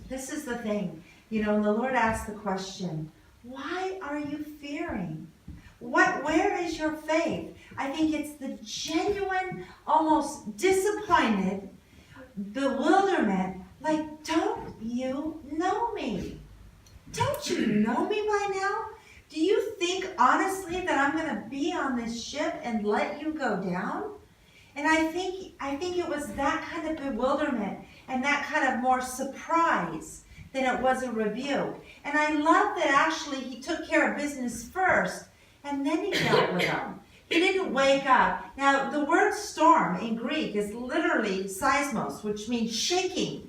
this is the thing. And the Lord asked the question, why are you fearing? Where is your faith? I think it's the genuine, almost disappointed bewilderment. Like, don't you know me? Don't you know me by now? Do you think honestly that I'm going to be on this ship and let you go down? And I think it was that kind of bewilderment and that kind of more surprise than it was a rebuke. And I love that actually he took care of business first and then he dealt with them. He didn't wake up. Now the word storm in Greek is literally seismos, which means shaking.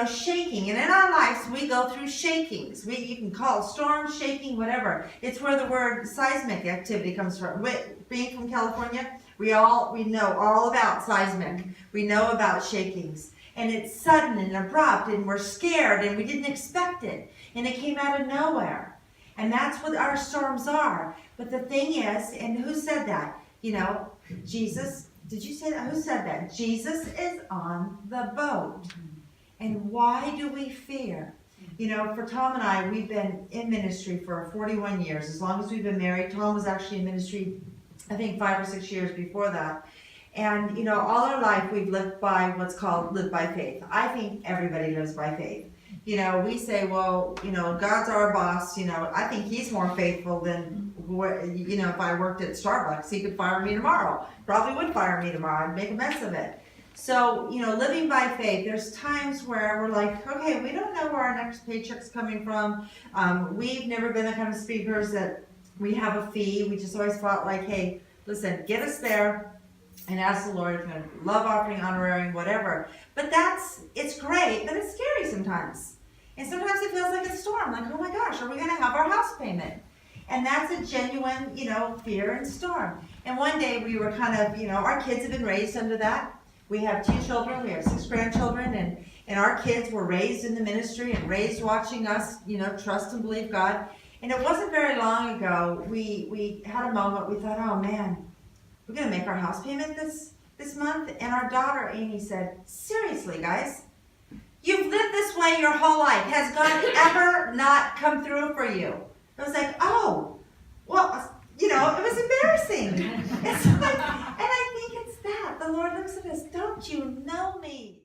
Shaking. And in our lives, we go through shakings. You can call it storm, shaking, whatever. It's where the word seismic activity comes from. Being from California, we know all about seismic. We know about shakings. And it's sudden and abrupt, and we're scared, and we didn't expect it. And it came out of nowhere. And that's what our storms are. But the thing is, and who said that? Jesus, did you say that? Who said that? Jesus is on the boat. And why do we fear? For Tom and I, we've been in ministry for 41 years, as long as we've been married. Tom was actually in ministry, I think 5 or 6 years before that. And, all our life we've lived by what's called live by faith. I think everybody lives by faith. We say, well, God's our boss. I think he's more faithful than, if I worked at Starbucks, he could fire me tomorrow. Probably would fire me tomorrow. I'd make a mess of it. So, living by faith, there's times where we're like, okay, we don't know where our next paycheck's coming from. We've never been the kind of speakers that we have a fee. We just always felt like, hey, listen, get us there and ask the Lord if you're going to love offering, honorarium, whatever. But it's great, but it's scary sometimes. And sometimes it feels like a storm, like, oh my gosh, are we going to have our house payment? And that's a genuine, fear and storm. And one day we were kind of, our kids have been raised under that. We have 2 children, we have 6 grandchildren, and our kids were raised in the ministry and raised watching us, trust and believe God. And it wasn't very long ago, we had a moment, we thought, oh man, we're going to make our house payment this month. And our daughter, Amy, said, seriously, guys, you've lived this way your whole life. Has God ever not come through for you? I was like, oh, well, it was embarrassing. It's like, and I think it's that. The Lord looks at us, don't you know me?